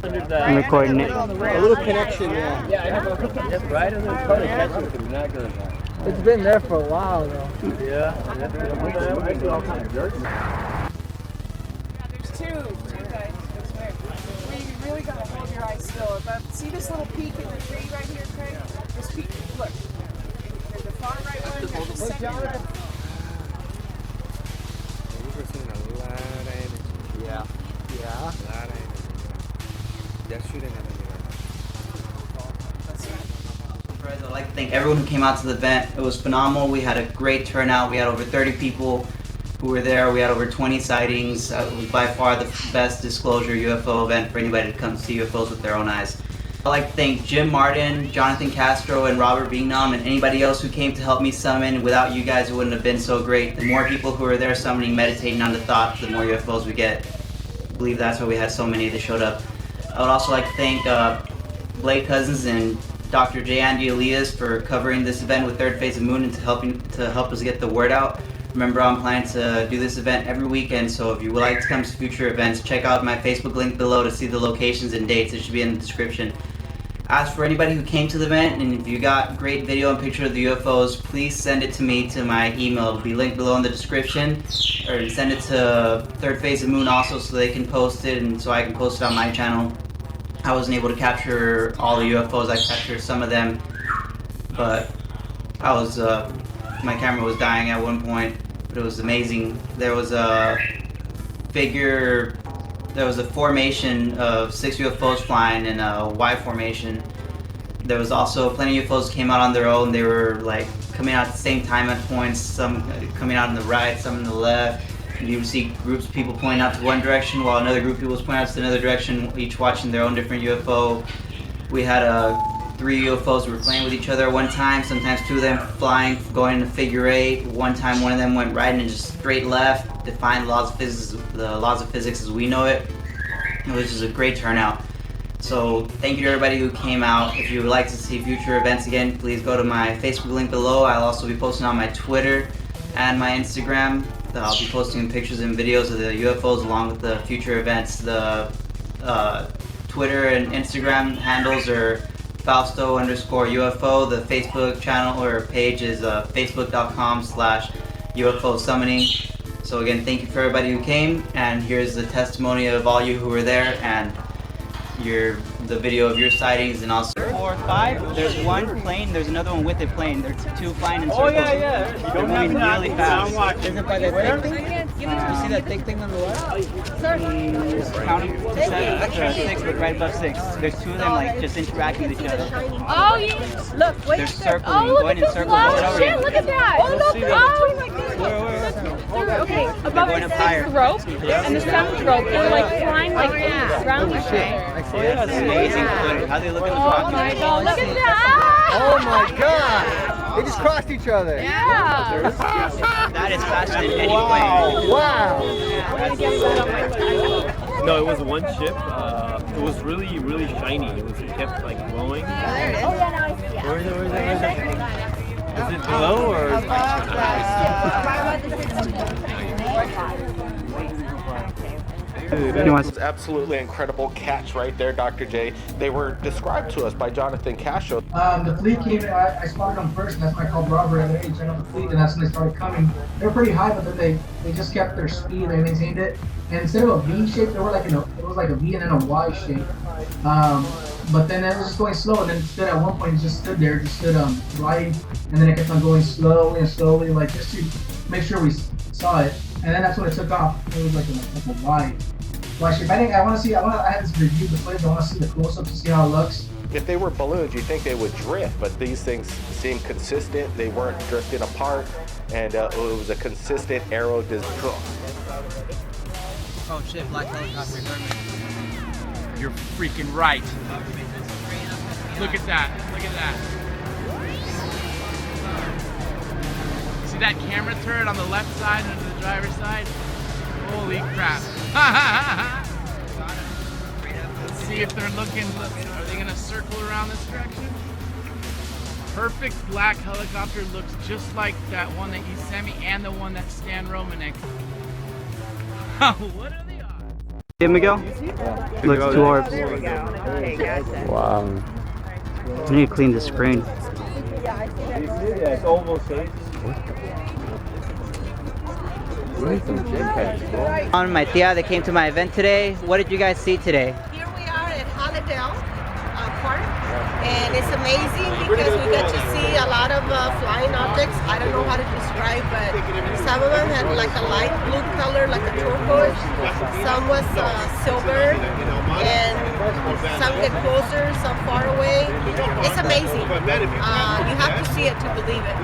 under the... I'm recording it. A little connection, yeah. Yeah, I know. That's right under the car. It's been there for a while, though. Yeah. I see all kinds of dirt. There's two guys. Well, you really gotta hold your eyes still. See this little peak in the tree right here, Craig? This peak, look. There's the far right one, there's the second one. Yeah. Yeah. I'd like to thank everyone who came out to the event. It was phenomenal. We had a great turnout. We had over 30 people who were there. We had over 20 sightings. It was by far the best disclosure UFO event for anybody to come see UFOs with their own eyes. I'd like to thank Jim Martin, Jonathan Castro, and Robert Bingham, and anybody else who came to help me summon. Without you guys, it wouldn't have been so great. The more people who are there summoning, meditating on the thought, the more UFOs we get. I believe that's why we had so many that showed up. I would also like to thank Blake Cousins and Dr. J. Andy Elias for covering this event with Third Phase of Moon and to help us get the word out. Remember, I'm planning to do this event every weekend, so if you would like to come to future events, check out my Facebook link below to see the locations and dates. It should be in the description. As for anybody who came to the event, and if you got great video and picture of the UFOs, please send it to me to my email. It'll be linked below in the description, or send it to Third Phase of Moon also so they can post it and so I can post it on my channel. I wasn't able to capture all the UFOs. I captured some of them, but my camera was dying at one point, but it was amazing. There was a formation of 6 UFOs flying in a Y formation. There was also plenty of UFOs came out on their own. They were like coming out at the same time at points, some coming out on the right, some on the left. You would see groups of people pointing out to one direction while another group of people was pointing out to another direction, each watching their own different UFO. We had 3 UFOs who were playing with each other at one time, sometimes 2 of them flying, going in a figure 8. One time one of them went right and just straight left, defying the laws of physics as we know it. It was just a great turnout. So thank you to everybody who came out. If you would like to see future events again, please go to my Facebook link below. I'll also be posting on my Twitter and my Instagram. I'll be posting pictures and videos of the UFOs along with the future events. The Twitter and Instagram handles are Fausto_UFO. The Facebook channel or page is facebook.com/UFO summoning. So again, thank you for everybody who came, and here's the testimony of all you who were there and the video of your sightings, and also 4, 5. There's one plane. There's another one with a plane. There's 2 flying in circles. Oh yeah. They're moving really fast. Isn't it by that thick thing? You see that thick thing on the left? Counting to 6, but right above 6. There's 2 of them like just interacting with each other. Oh, yeah. Look, wait. They're circling, going in circles. Oh, shit, look at that. Oh, look. Oh, my goodness. Okay, above us is the rope, and the seventh rope. They're like flying like around each other. That's amazing. How they look at the Oh my god, look at that! Oh my god! They just crossed each other. Yeah! That is faster than any Wow! No, it was one chip. It was really, really shiny. It kept like glowing. Oh, there it is. Oh, yeah, now I see it. Where is it? Is it below or? It was absolutely incredible catch right there, Dr. J. They were described to us by Jonathan Castro. The fleet came in, I spotted them first, and that's when I called Robert and they turned on the fleet, and that's when they started coming. They were pretty high, but then they just kept their speed, they maintained it. And instead of a V shape, they were like it was like a V and then a Y shape. But then it was just going slow, and then stood at one point, it just stood riding, and then it kept on going slowly and slowly, like just to make sure we saw it. And then that's when it took off. It was like a Y shape. I had this review the footage. I want to see the close-up to see how it looks. If they were balloons, you'd think they would drift, but these things seem consistent. They weren't drifting apart, and it was a consistent arrow design. Oh shit, black helicopter. You're freaking right. Look at that. Look at that. See that camera turret on the left side and the driver's side? Holy crap. Let's see if they're looking. Are they going to circle around this direction? Perfect black helicopter looks just like that one that you sent me and the one that Stan Romanek. What are Yeah, Miguel? Yeah. Looks 2 orbs. There we go. Okay, gotcha. Wow. I need to clean the screen. Yeah, it's oval shape. We need some gym patches, bro. On my tia, they came to my event today. What did you guys see today? Here we are at Holidale Park, and it's amazing because we get to see a lot of flying objects. I don't know how to describe, but some of them had like a light blue color, like a turquoise. Some was silver, and some get closer, some far away. It's amazing. You have to see it to believe it.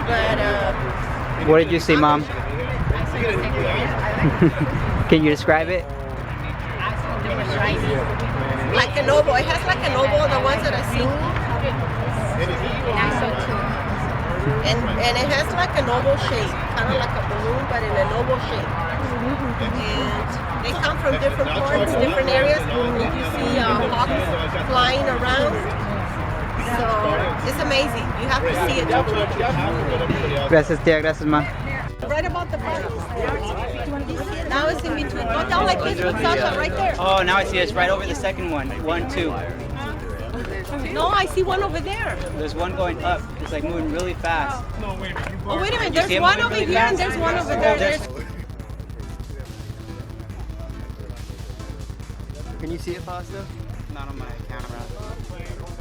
But What did you see, Mom? Can you describe it? like an oval. It has like an oval, the ones that I've seen. And it has like an oval shape, kind of like a balloon, but in an oval shape. And they come from different parts, different areas. You see hawks flying around. So it's amazing. You have to see it to believe it. Gracias, tia. Gracias, Ma. Right about the bottom. Now it's in between. Go down like this with Sasha right there. Oh, now I see it. It's right over the second one. 1, 2. No, I see one over there. There's one going up. It's like moving really fast. Oh, wait a minute. You see There's it one moving over really here fast? and there's one over there. There's Can you see it, Fausto? Not on my camera.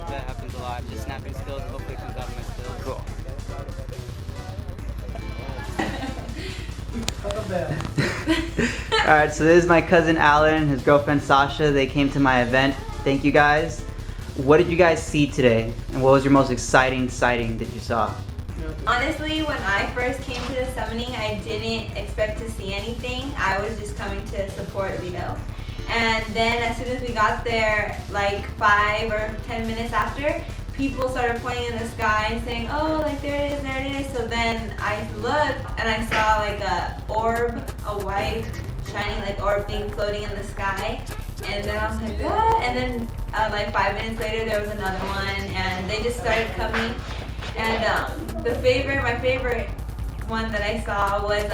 That happens a lot. Just snapping stills. Hopefully it comes out of my stills. Cool. Alright, so this is my cousin Alan and his girlfriend Sasha. They came to my event. Thank you guys. What did you guys see today? And what was your most exciting sighting that you saw? Honestly, when I first came to the summoning, I didn't expect to see anything. I was just coming to support Lito. And then as soon as we got there, like 5 or 10 minutes after, people started pointing in the sky and saying, oh, like there it is, there it is. So then I looked and I saw like a orb, a white, shiny like orb thing floating in the sky. And then I was like, what? And then like 5 minutes later, there was another one and they just started coming. And my favorite one that I saw was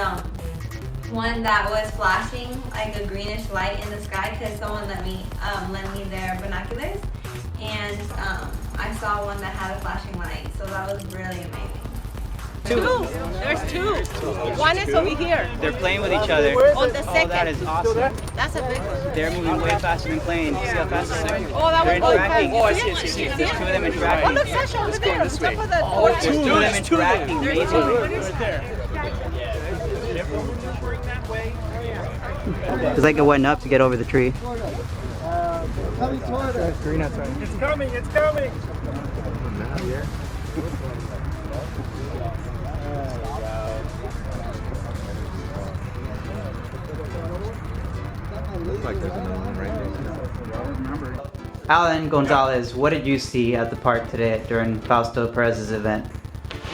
one that was flashing like a greenish light in the sky because someone lent me their binoculars. And I saw one that had a flashing light, so that was really amazing. two. There's two. One is over here. They're playing with each other. On the second. Oh, that is awesome. That's a big one. They're moving way faster than planes. See how fast they're going? Oh, that They're was going interacting. fast. Oh, I see it. There's 2 of them Oh, interacting. look, Sasha, over there. On top of the There's 2 of them interacting. Amazing. It's like it went up to get over the tree. Coming toward us. Green outside. It's coming, it's coming. Looks like there's another one right there. Alan Gonzalez, what did you see at the park today during Fausto Perez's event?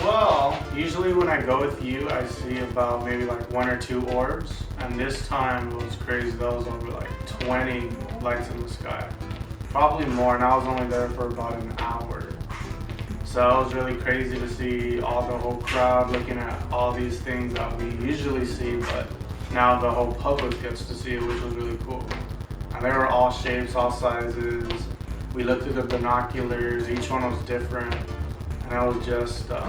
Well, usually when I go with you, I see about maybe like 1 or 2 orbs. And this time it was crazy. That was over like 20 lights in the sky. Probably more, and I was only there for about an hour. So it was really crazy to see the whole crowd looking at all these things that we usually see, but now the whole public gets to see it, which was really cool. And they were all shapes, all sizes. We looked through the binoculars, each one was different. And that was just, that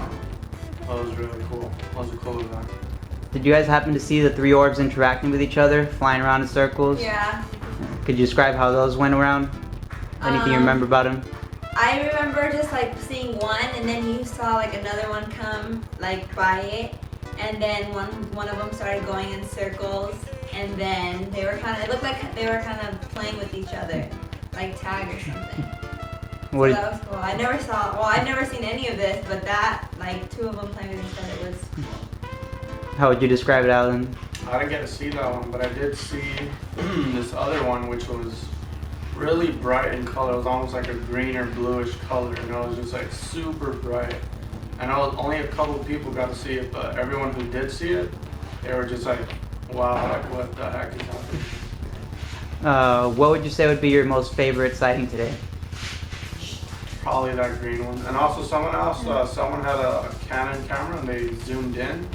was really cool. It was a cool event. Did you guys happen to see the 3 orbs interacting with each other, flying around in circles? Yeah. Could you describe how those went around? Anything you remember about them? I remember just like seeing one, and then you saw like another one come like by it, and then one of them started going in circles, and then they were it looked like they were kind of playing with each other, like tag or something. So that was cool. I'd never seen any of this, but that, like 2 of them playing with each other was cool. How would you describe it, Alan? I didn't get to see that one, but I did see this other one, which was really bright in color. It was almost like a green or bluish color, and it was just like super bright. And only a couple of people got to see it, but everyone who did see it, they were just like, wow, like what the heck is happening? What would you say would be your most favorite sighting today? Probably that green one. And also someone else, someone had a Canon camera and they zoomed in, and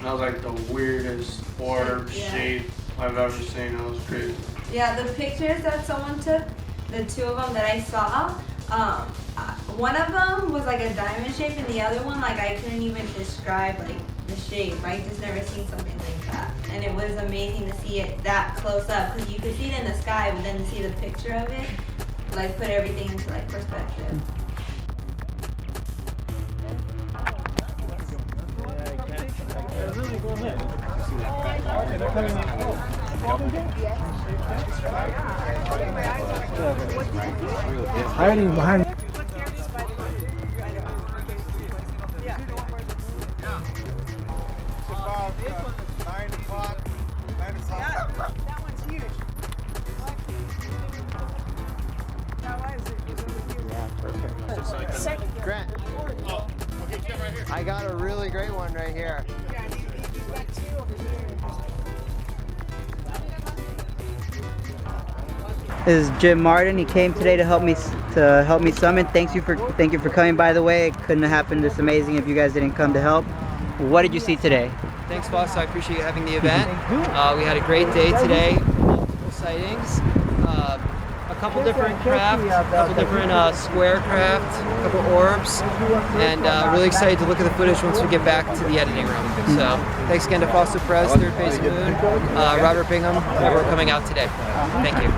that was like the weirdest orb shape I've ever seen. It was crazy. Yeah, the pictures that someone took, the two of them that I saw, one of them was like a diamond shape, and the other one, like I couldn't even describe like the shape. I just never seen something like that, and it was amazing to see it that close up because you could see it in the sky, but then to see the picture of it, like put everything into like perspective. Hiding behind. Grant, I got a really great one right here. This is Jim Martin. He came today to help me summon. Thank you for coming. By the way, it couldn't have happened this amazing if you guys didn't come to help. What did you see today? Thanks, Fausto. I appreciate you having the event. We had a great day today. Multiple sightings. A couple different craft, a couple different square craft, a couple orbs, and really excited to look at the footage once we get back to the editing room. So thanks again to Fausto Perez, Third Phase of Moon, Robert Bingham, for coming out today. Thank you.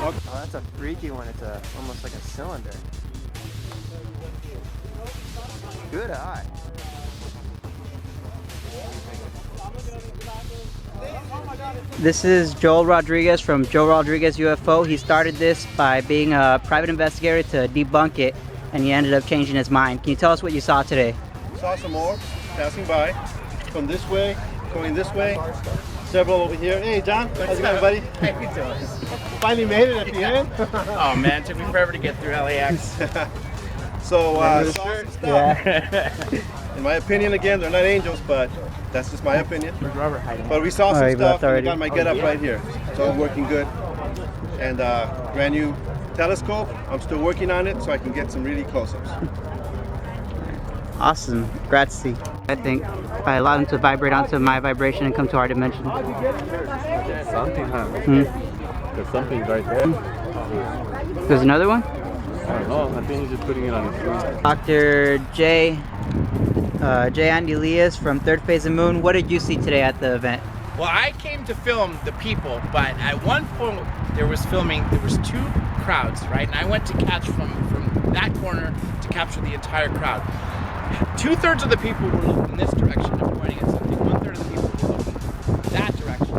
Oh, that's a freaky one. It's almost like a cylinder. Good eye. This is Joel Rodriguez from Joe Rodriguez UFO. He started this by being a private investigator to debunk it, and he ended up changing his mind. Can you tell us what you saw today? Saw some orbs passing by from this way, going this way. Several over here. Hey, John. How's it going, buddy? How you doing? Finally made it at the end. Oh man, it took me forever to get through LAX. So, saw some stuff. Yeah. In my opinion, again, they're not angels, but that's just my opinion. But we saw some stuff, and I got my get up right here. So I'm working good. And brand new telescope. I'm still working on it so I can get some really close-ups. Awesome. Grazie. I think if I allow them to vibrate onto my vibration and come to our dimension. There's something, huh? There's something right there. There's another one? I don't know. I think he's just putting it on his screen. Dr. J. Andy Elias from Third Phase of Moon. What did you see today at the event? Well, I came to film the people, but at one point there was two crowds, right? And I went to catch from that corner to capture the entire crowd. 2/3 of the people were looking in this direction and pointing at something. 1/3 of the people were looking that direction,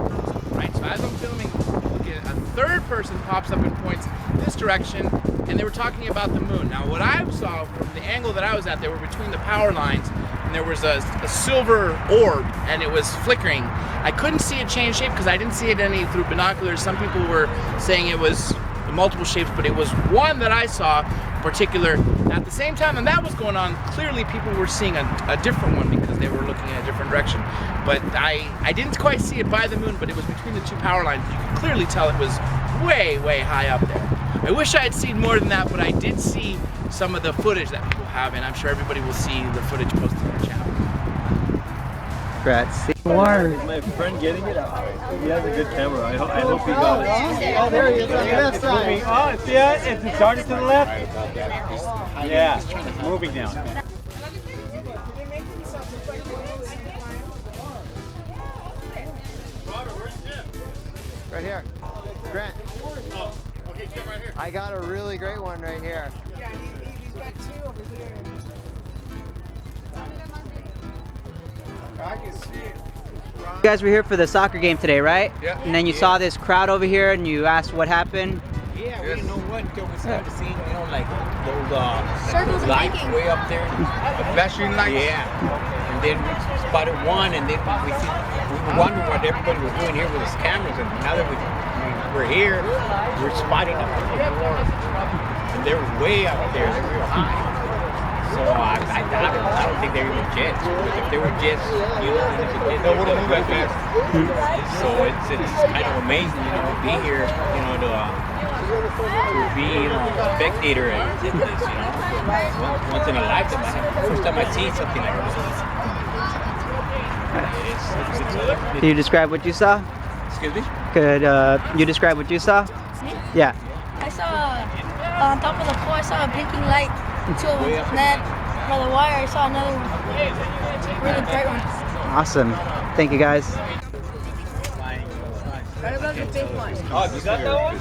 right? So as I'm filming, a third person pops up and points this direction, and they were talking about the moon. Now, what I saw from the angle that I was at, they were between the power lines, and there was a silver orb, and it was flickering. I couldn't see it change shape because I didn't see it any through binoculars. Some people were saying it was multiple shapes, but it was one that I saw particular at the same time, and that was going on. Clearly people were seeing a different one because they were looking in a different direction, but I didn't quite see it by the moon, but it was between the two power lines. You could clearly tell it was way high up there. I wish I had seen more than that, but I did see some of the footage that people have, and I'm sure everybody will see the footage posted on their channel. Grazie. Is my friend getting it? He has a good camera. I hope he got it. Oh, there he is on the left side. Oh, see that? It's starting to the left? Yeah, it's moving now. Right here. Grant. I got a really great one right here. Yeah, he's got two over here. I can see it. You guys were here for the soccer game today, right? Yeah. And then you saw this crowd over here and you asked what happened? Yeah, we didn't know what until we started seeing, you know, like those Circles of lights thinking. way up there. Flashing lights? Yeah. And then we spotted one, and then we were wondering what everybody was doing here with his cameras. And now that we're here, we're spotting them more. And they were way up there. They were real high. So I doubt it. I don't think they're even jets. Because if they were jets, you know, they wouldn't move that fast. So it's kind of amazing, you know, to be here, you know, to be, you know, a spectator and this, you know. Once in a lifetime. First time I see something like this. Can you describe what you saw? Excuse me? Could you describe what you saw? Me? Yeah. I saw on top of the pole, I saw a blinking light, two of them. And then by the wire, I saw another one, really bright one. Awesome. Thank you guys. What about the big one? Oh, you got that one?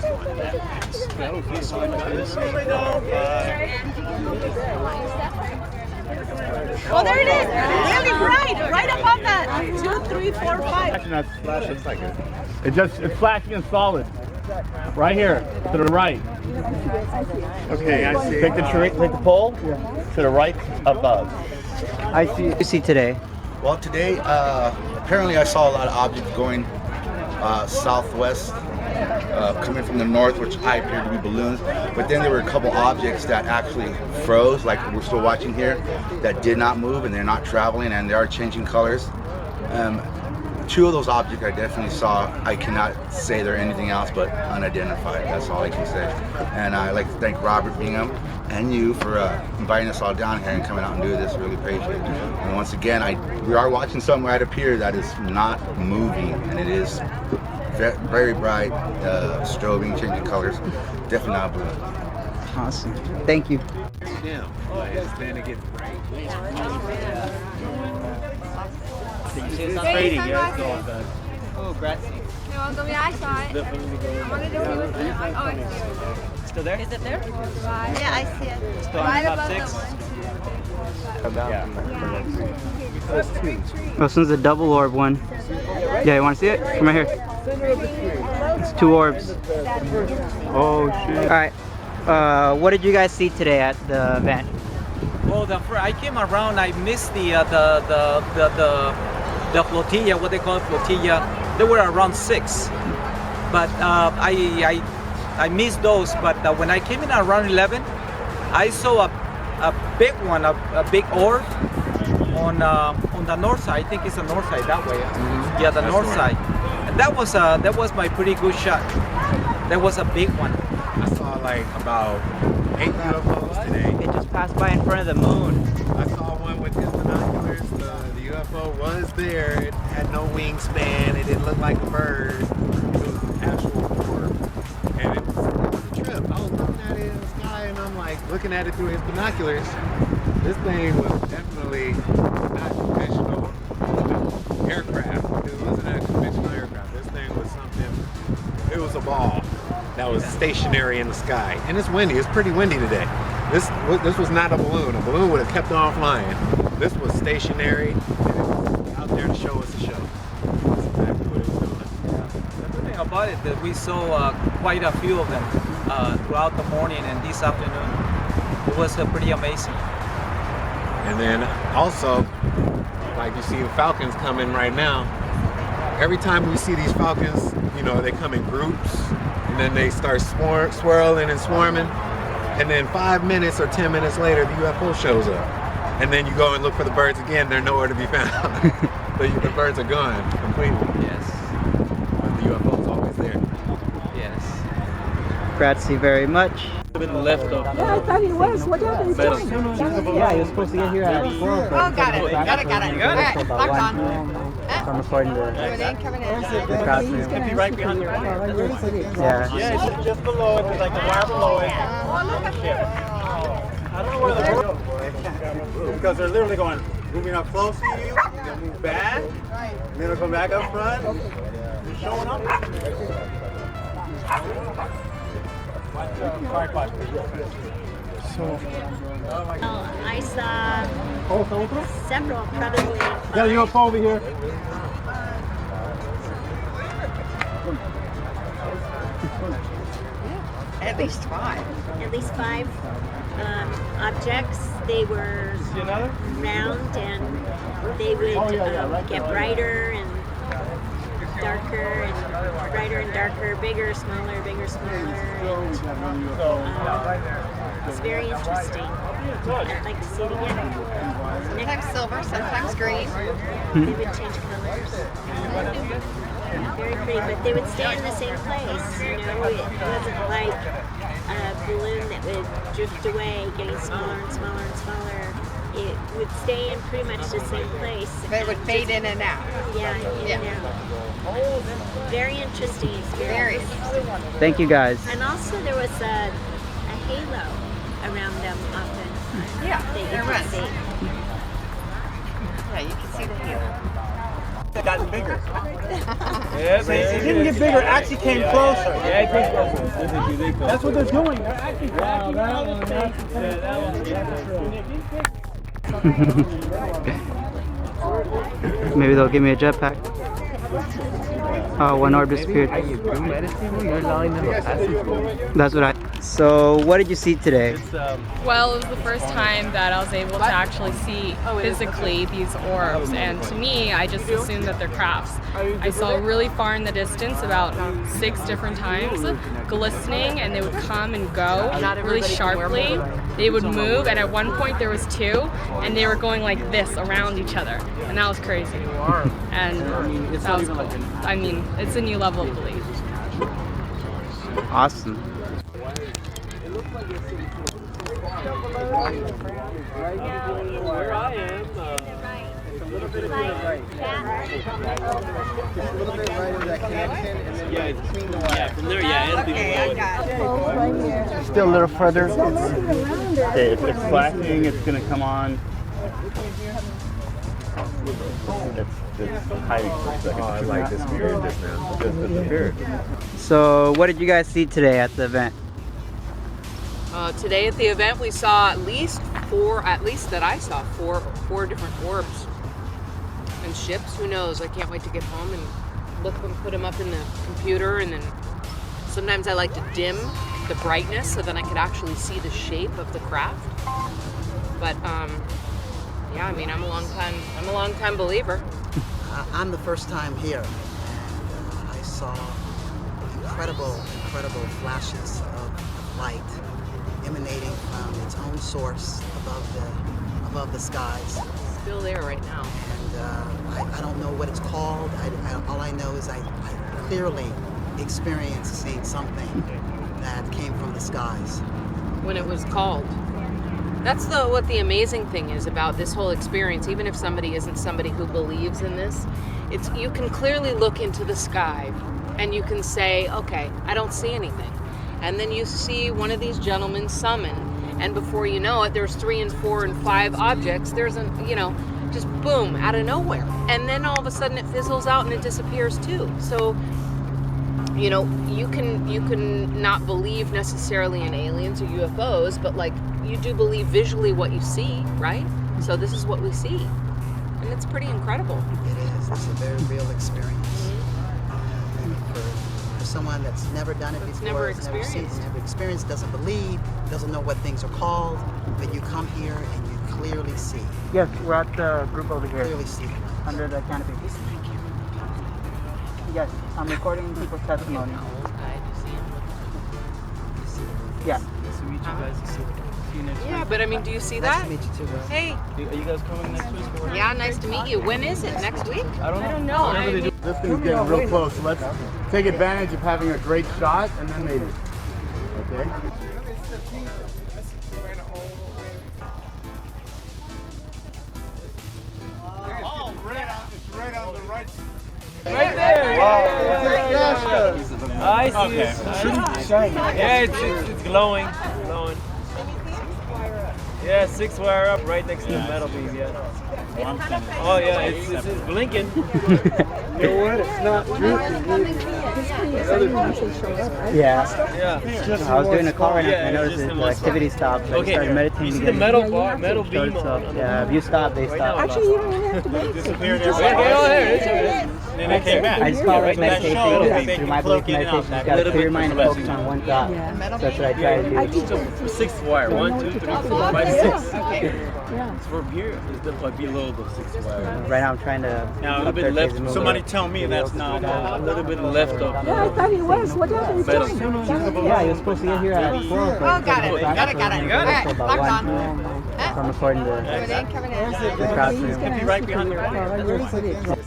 Oh, there it is! Really bright! Right above that! 2, 3, 4, 5. Not flash, looks like it. It's flashing and solid. Right here, to the right. Okay, I see. Take the pole to the right above. I see. What you see today? Well, today, apparently I saw a lot of objects going southwest, coming from the north, which I appeared to be balloons. But then there were a couple objects that actually froze, like we're still watching here, that did not move and they're not traveling and they are changing colors. Two of those objects I definitely saw. I cannot say they're anything else but unidentified. That's all I can say. And I'd like to thank Robert Bingham and you for inviting us all down here and coming out and doing this. Really appreciate it. And once again, we are watching something right up here that is not moving, and it is very bright, strobing, changing colors. Definitely not blue. Awesome. Thank you. Oh, grazie. You're welcome. Yeah, I saw it. I wanted to see what's in it. Oh, it's here. Still there? Is it there? Yeah, I see it. Still Right on above top the 6? Oh, this one's a double orb one. Yeah, you want to see it? Come right here. It's 2 orbs. Oh, shit. Alright. What did you guys see today at the event? Well, I came around. I missed the flotilla, what they call flotilla. There were around 6, but I missed those. But when I came in around 11, I saw a big one, a big orb on the north side. I think it's the north side that way. Yeah, the north side. And that was my pretty good shot. That was a big one. I saw like about 8 UFOs today. It just passed by in front of the moon. I saw one with his binoculars. The UFO was there. It had no wingspan. It didn't look like a bird. It was an actual orb. And it was a trip. I was looking at it in the sky and I'm like looking at it through his binoculars. This thing was definitely not conventional aircraft. It wasn't a conventional aircraft. This thing was something, it was a ball that was stationary in the sky. And it's windy. It's pretty windy today. This was not a balloon. A balloon would have kept on flying. This was stationary, and it was out there to show us a show. That's exactly what it was doing. The good thing about it that we saw quite a few of them throughout the morning and this afternoon. It was pretty amazing. And then also, like you see the falcons coming right now. Every time we see these falcons, you know, they come in groups, and then they start swirling and swarming. And then 5 minutes or 10 minutes later, the UFO shows up. And then you go and look for the birds again, they're nowhere to be found. The birds are gone completely. Yes. But the UFO's always there. Yes. Grazie very much. A bit left of. Yeah, I thought he was. What happened? Yeah, he was supposed to get here at 4. Oh, got it. Got it. Alright, locked on. I'm recording the Coming in. crowd for It's gonna be right behind you. Yeah. Yeah, it's just below it. It's like the wire below it. I don't know where they're going. Because they're literally going, moving up close to you, then move back, and then they'll come back up front. They're showing up. I saw several, probably. Got a UFO over here. At least 5. At least 5 objects. They were round and they would get brighter and darker and brighter and darker, bigger, smaller, bigger, smaller. And, it's very interesting. I'd like to see it again. Sometimes silver, sometimes green. They would change colors. Very pretty, but they would stay in the same place. You know, it wasn't like a balloon that would drift away, getting smaller and smaller and smaller. it would stay in pretty much the same place. But it would fade in and out. Yeah, in and out. Very interesting experience. Thank you guys. And also there was a halo around them often. Yeah, that you there could was. see. Yeah, you can see the halo. It got bigger. Yeah, So it didn't get bigger, it actually came closer. Yeah, it came closer. That's what they're doing. They're actually backing out. Maybe they'll give me a jetpack. Oh, one orb disappeared. You're allowing them to pass it. That's what I. So, what did you see today? Well, it was the first time that I was able to actually see physically these orbs, and to me, I just assumed that they're crafts. I saw really far in the distance, about 6 different times, glistening, and they would come and go really sharply. They would move, and at one point there was 2, and they were going like this around each other, and that was crazy. And that was cool. I mean, it's a new level of belief. Awesome. Where I am, it's a little bit right. Just a little bit right of that canyon, and then yeah, between the wires. Yeah, from there, yeah, it'll be below it. Still a little further. Okay, if it's flashing, it's gonna come on. It's hiding for a second. Oh, I like this spirit just now. Just disappeared. So, what did you guys see today at the event? Today at the event, we saw at least that I saw four different orbs and ships. Who knows? I can't wait to get home and look them, put them up in the computer, and then sometimes I like to dim the brightness so then I could actually see the shape of the craft. But yeah, I mean, I'm a long time believer. I'm the first time here. I saw incredible flashes of light emanating from its own source above the skies. It's still there right now. And I don't know what it's called. All I know is I clearly experienced seeing something that came from the skies. When it was called. That's what the amazing thing is about this whole experience. Even if somebody isn't somebody who believes in this, you can clearly look into the sky and you can say, okay, I don't see anything. And then you see one of these gentlemen summon, and before you know it, there's 3 and 4 and 5 objects. There's just boom, out of nowhere. And then all of a sudden it fizzles out and it disappears too. So, you can not believe necessarily in aliens or UFOs, but like you do believe visually what you see, right? So this is what we see. And it's pretty incredible. It is. It's a very real experience. For someone that's never done it before, never experienced, doesn't believe, doesn't know what things are called, but you come here and you clearly see. Yes, we're at the group over here. Clearly see. Under the canopy. Yes, I'm recording people's testimony. Yeah. Nice to meet you guys. See you next week. Yeah, but I mean, do you see that? Nice to meet you too, bro. Hey. Are you guys coming next week? Yeah, nice to meet you. When is it? Next week? I don't know. This thing's getting real close. So let's take advantage of having a great shot and then maybe. Okay? Oh, right on the right. Right there! I see it. Yeah, it's glowing. Yeah, 6 wire up right next to the metal beam, yeah. Oh yeah, it's blinking. You know what? It's not Yeah. I was doing a call right now and I noticed that the activity stopped. So I started meditating. You see the metal beam? Yeah, if you stop, they stop. Actually, you don't even have to meditate. Disappeared everywhere. Then it came back. I just call it meditation. Through my belief, meditation, you got to clear your mind and focus on one thought. So that's what I try to do. So 6 wire. 1, 2, 3, 4, 5, 6. It's from here. It's below the 6 wire. Right now I'm trying to. Now a little bit left. Somebody tell me that's not a little bit left of. Yeah, I thought he was. What happened to him? Yeah, he was supposed to get here at 12. Oh, got it. All right, locked on. So I'm recording the crowd for Could be right behind the wire.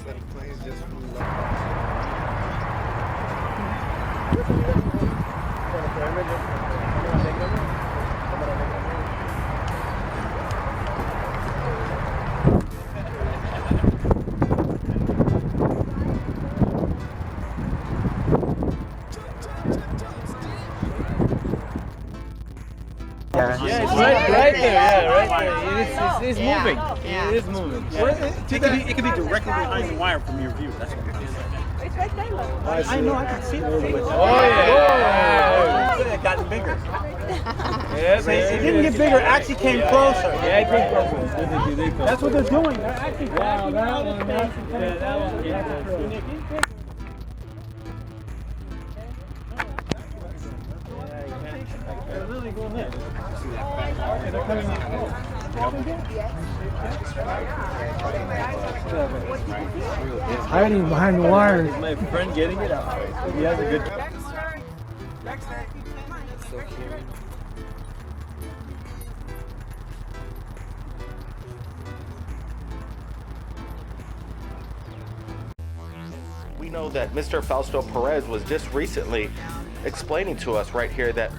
right there, yeah, right there. It's moving. Yeah. It is moving. It could be directly behind the wire from your view. That's what it is. It's right there. Look. I know, I can see it. Oh, yeah. It got bigger. Yes, It didn't get bigger, it actually came closer. Yeah, it came closer. That's what they're doing. They're actually backing out of space. They're really going in. They're coming in. Hiding behind the wire. Is my friend getting it out? He has a good. We know that Mr. Fausto Perez was just recently explaining to us right here that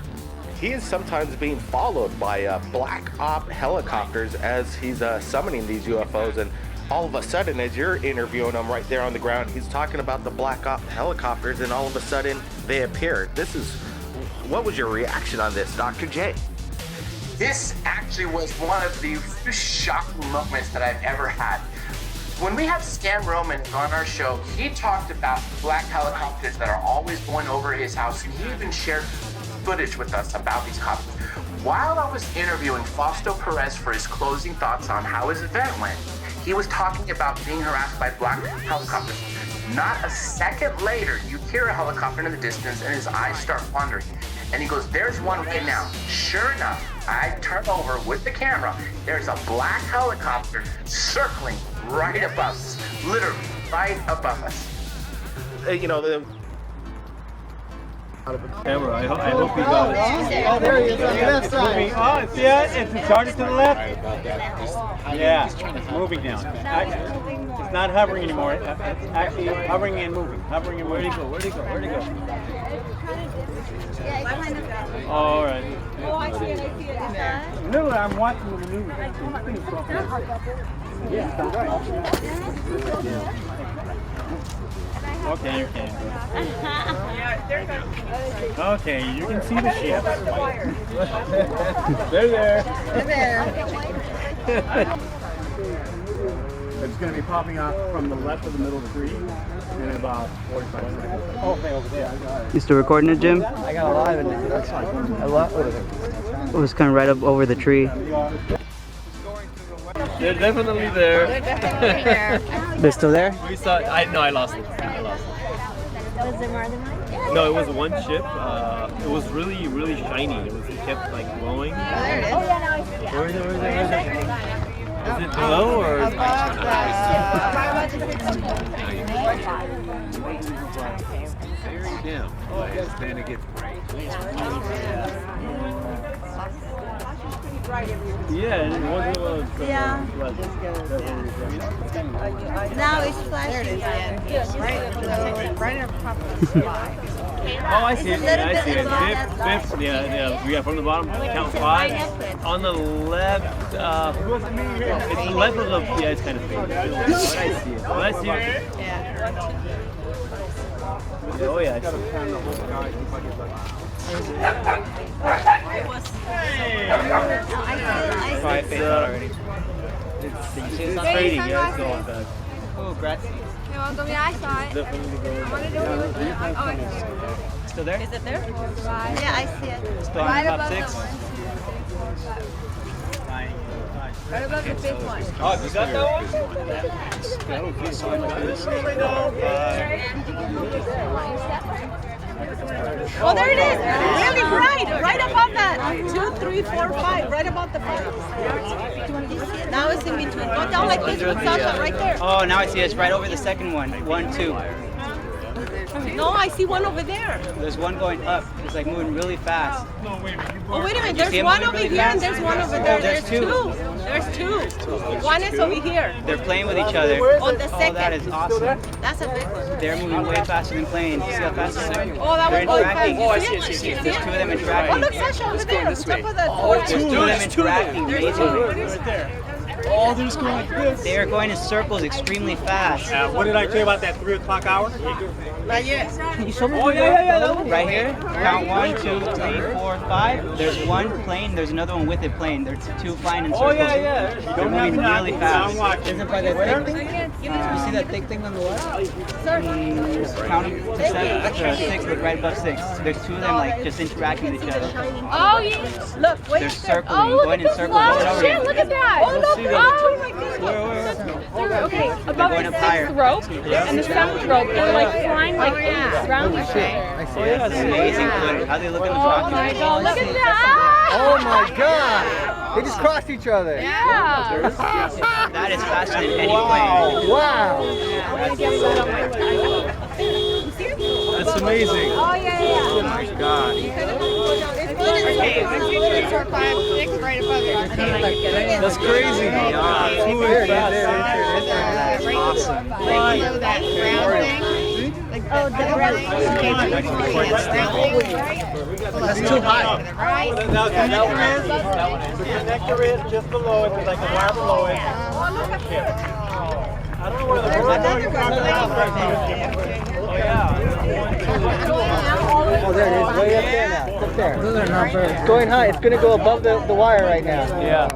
he is sometimes being followed by black op helicopters as he's summoning these UFOs, and all of a sudden, as you're interviewing him right there on the ground, he's talking about the black op helicopters, and all of a sudden they appear. What was your reaction on this, Dr. J? This actually was one of the few shocking moments that I've ever had. When we had Scan Roman on our show, he talked about black helicopters that are always going over his house, and he even shared footage with us about these cops. While I was interviewing Fausto Perez for his closing thoughts on how his event went, he was talking about being harassed by black helicopters. Not a second later, you hear a helicopter in the distance and his eyes start wandering. And he goes, there's one right now. Sure enough, I turn over with the camera. There's a black helicopter circling right above us. Literally, right above us. Camera. I hope you got it. Oh, there he is on the left side. Oh, see it? It's started to the left. Yeah, it's moving now. It's not hovering anymore. It's actually hovering and moving. Hovering and moving. Where'd he go? Where'd he go? All right. Oh, I see it. Literally, I'm watching the maneuver. Okay, you can. Okay, you can see the ship. They're there. It's going to be popping up from the left of the middle of the tree in about 45 seconds. Okay, over there. You still recording it, Jim? I got a lot of it. That's fine. A lot of it. It was kind of right up over the tree. They're definitely there. They're definitely there. They're still there? We saw. I lost it. Was there more than one? No, it was one ship. It was really, really shiny. It kept like glowing. Oh, there it is. Oh, yeah, now I see it. Where is it? Is it below or? Is Yeah. Then it gets yeah, it wasn't Yeah. Now it's flashing. Right in front of the sky. Oh, I see it. Yeah, I see it. Fifth. Yeah. From the bottom, count 5. On the left, it's the left of the. Yeah, it's kind of big. But I see it. But I see it. Yeah. Oh yeah. I see it. It's fading. Yeah, it's going back. Oh, grazie. You're welcome. Yeah, I saw it. Definitely going. I want to do it. Oh, Still there? is it there? Yeah, I see it. Still on Right top above 6? the one. Right above the big one. Oh, you got that one? Oh, there it is. Really bright. Right above that. 2, 3, 4, 5. Right above the 5. Now it's in between. Go down like this with Sasha. Right there. Oh, now I see it. It's right over the second one. 1, 2. No, I see one over there. There's one going up. It's like moving really fast. Oh, wait a minute. You see There's him one moving over really here and fast? there's one over Oh, there. there's two. There's two. One is over here. They're playing with each other. On the second. Oh, that is awesome. That's a big one. They're moving way faster than planes. See how fast they're moving? Oh, that They're one's going interacting. fast. Oh, I see it, see it. There's 2 of them Oh, interacting. look, Sasha, over there. On top of that. There's 2 of them interacting There's amazingly. two. Oh, they're just going like this. They are going in circles extremely fast. What did I tell you about that 3 o'clock hour? Not yet. You show me? Oh, yeah. Right here. Count 1, 2, 3, 4, 5. There's one plane. There's another one with it plane. There's 2 flying in circles. Oh, yeah. They're moving really fast. Isn't it by that thick thing? You see that thick thing on the left? Count them to 7, 6, look right above 6. There's 2 of them like just interacting with each other. Oh, yeah. Look, wait. They're circling, going in circles. Oh, shit, look at that. Oh, look. Oh, my goodness. Okay, above the 6th rope and the 7th rope, they're like flying like this around each other. Oh, yeah, that's amazing. How they look in the front. Oh, my God. Look at that. Oh my God! They just crossed each other. Yeah. That is faster than any plane. Wow! That's amazing. Oh, yeah. Oh my God. That's crazy. That's awesome. Oh, the brown thing. That's too high. Right. The connector is just below it. There's like a wire below it. I don't know where the bird Oh, there it is. Way up there now. It's up there. Those are not birds. It's going high. It's going to go above the wire right now. Yeah.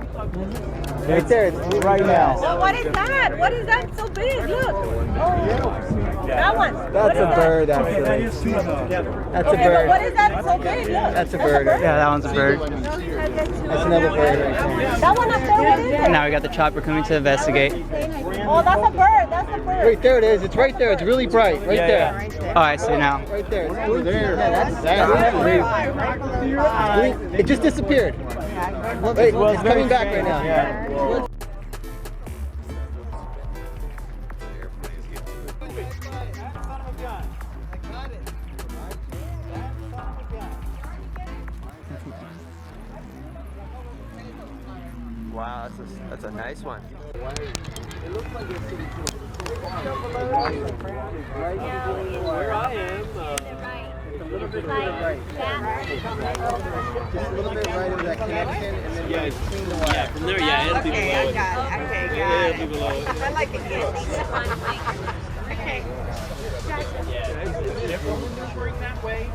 Right there. It's right now. So what is that? What is that so big? Look. Oh, that one. That's a bird, actually. That's a bird. What is that so big? Look. That's a bird. Yeah, that one's a bird. That's another bird right there. That one up there, what is it? Now we got the chopper coming to investigate. Oh, that's a bird. That's a bird. Wait, there it is. It's right there. It's really bright. Right there. Oh, I see now. Right there. It's over there. Yeah, that's it just disappeared. Wait, it's coming back right now. Wow, that's a nice one. It looks like it's Where I am, it's a little bit right. Just a little bit right of that connection, and then between the wires. Yeah, from there, yeah, it'll be below it. Okay, got it. It'll be below it. I like it. Okay. Yeah, if we're moving that way,